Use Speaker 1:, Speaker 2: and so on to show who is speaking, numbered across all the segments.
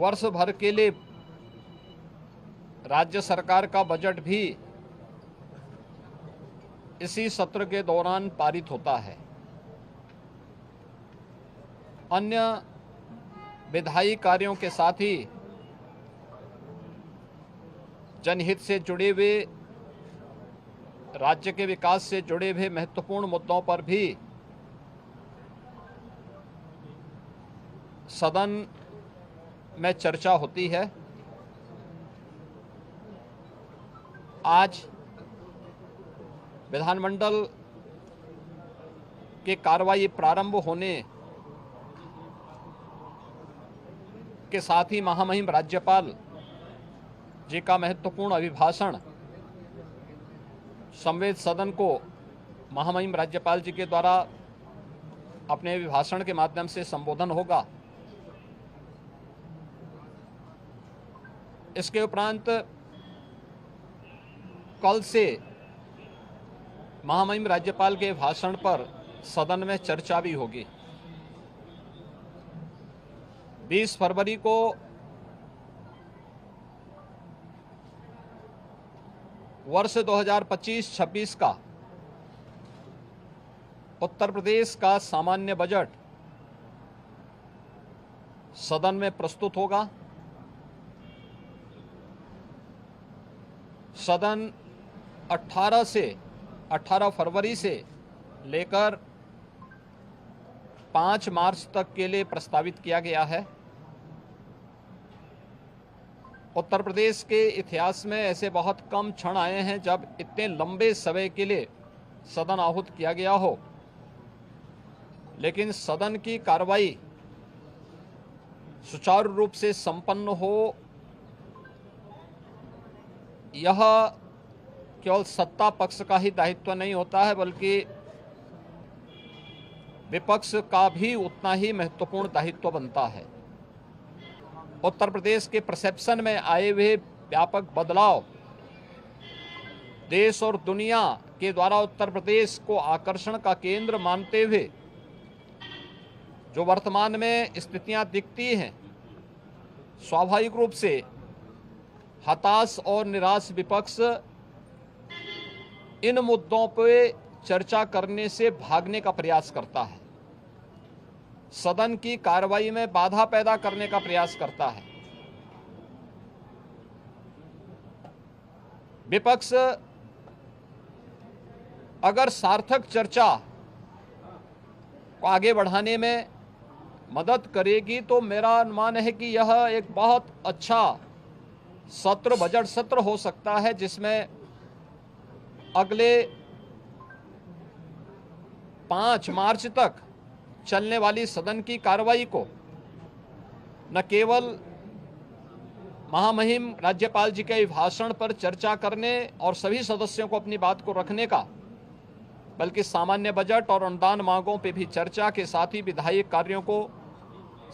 Speaker 1: वर्ष भर के लिए राज्य सरकार का बजट भी इसी सत्र के दौरान पारित होता है। अन्य विधायी कार्यों के साथ ही जनहित से जुड़े हुए, राज्य के विकास से जुड़े हुए महत्वपूर्ण मुद्दों पर भी सदन में चर्चा होती है। आज विधानमंडल की कार्रवाई प्रारंभ होने के साथ ही महामहिम राज्यपाल जी का महत्वपूर्ण अभिभाषण संवेद सदन को महामहिम राज्यपाल जी के द्वारा अपने अभिभाषण के माध्यम से संबोधन होगा। इसके उपरांत कल से महामहिम राज्यपाल के भाषण पर सदन में चर्चा भी होगी। 20 फरवरी को वर्ष 2025-26 का उत्तर प्रदेश का सामान्य बजट सदन में प्रस्तुत होगा। सदन 18 फरवरी से लेकर 5 मार्च तक के लिए प्रस्तावित किया गया है। उत्तर प्रदेश के इतिहास में ऐसे बहुत कम क्षण आए हैं जब इतने लंबे समय के लिए सदन आहूत किया गया हो, लेकिन सदन की कार्रवाई सुचारू रूप से संपन्न हो, यह केवल सत्ता पक्ष का ही दायित्व नहीं होता है, बल्कि विपक्ष का भी उतना ही महत्वपूर्ण दायित्व बनता है। उत्तर प्रदेश के परसेप्शन में आए हुए व्यापक बदलाव देश और दुनिया के द्वारा उत्तर प्रदेश को आकर्षण का केंद्र मानते हुए जो वर्तमान में स्थितियां दिखती हैं, स्वाभाविक रूप से हताश और निराश विपक्ष इन मुद्दों पर चर्चा करने से भागने का प्रयास करता है, सदन की कार्रवाई में बाधा पैदा करने का प्रयास करता है। विपक्ष अगर सार्थक चर्चा को आगे बढ़ाने में मदद करेगी तो मेरा अनुमान है कि यह एक बहुत अच्छा सत्र, बजट सत्र हो सकता है, जिसमें अगले 5 मार्च तक चलने वाली सदन की कार्रवाई को न केवल महामहिम राज्यपाल जी के भाषण पर चर्चा करने और सभी सदस्यों को अपनी बात को रखने का, बल्कि सामान्य बजट और अनुदान मांगों पर भी चर्चा के साथ ही विधायी कार्यों को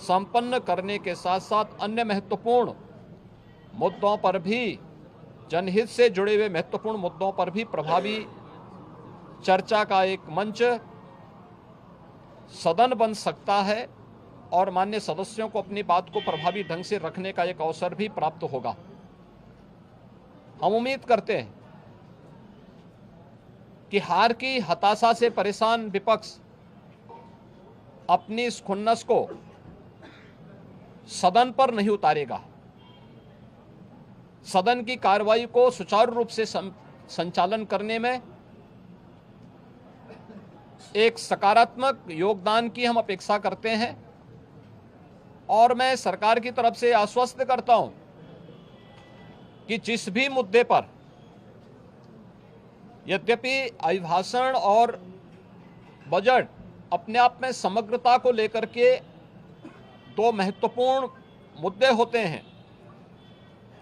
Speaker 1: संपन्न करने के साथ साथ अन्य महत्वपूर्ण मुद्दों पर भी, जनहित से जुड़े हुए महत्वपूर्ण मुद्दों पर भी प्रभावी चर्चा का एक मंच सदन बन सकता है और माननीय सदस्यों को अपनी बात को प्रभावी ढंग से रखने का एक अवसर भी प्राप्त होगा। हम उम्मीद करते हैं कि हार की हताशा से परेशान विपक्ष अपनी इस खुन्नस को सदन पर नहीं उतारेगा। सदन की कार्रवाई को सुचारू रूप से संचालन करने में एक सकारात्मक योगदान की हम अपेक्षा करते हैं और मैं सरकार की तरफ से आश्वस्त करता हूं कि जिस भी मुद्दे पर, यद्यपि अभिभाषण और बजट अपने आप में समग्रता को लेकर के 2 महत्वपूर्ण मुद्दे होते हैं,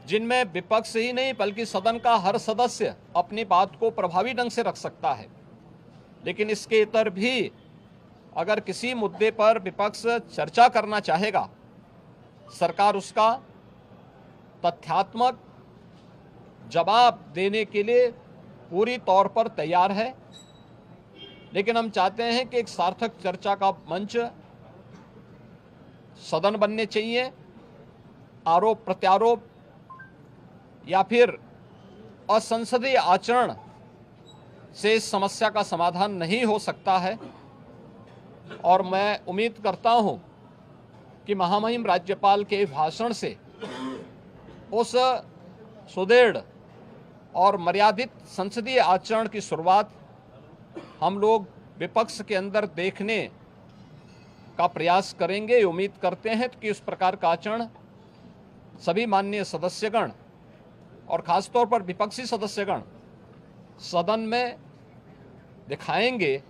Speaker 1: जिनमें विपक्ष ही नहीं बल्कि सदन का हर सदस्य अपनी बात को प्रभावी ढंग से रख सकता है, लेकिन इसके इतर भी अगर किसी मुद्दे पर विपक्ष चर्चा करना चाहेगा, सरकार उसका तथ्यात्मक जवाब देने के लिए पूरी तौर पर तैयार है। लेकिन हम चाहते हैं कि एक सार्थक चर्चा का मंच सदन बनने चाहिए। आरोप प्रत्यारोप या फिर असंसदीय आचरण से इस समस्या का समाधान नहीं हो सकता है। और मैं उम्मीद करता हूं कि महामहिम राज्यपाल के भाषण से उस सुदृढ़ और मर्यादित संसदीय आचरण की शुरुआत हम लोग विपक्ष के अंदर देखने का प्रयास करेंगे। उम्मीद करते हैं कि उस प्रकार का आचरण सभी माननीय सदस्यगण और खासतौर पर विपक्षी सदस्यगण सदन में दिखाएंगे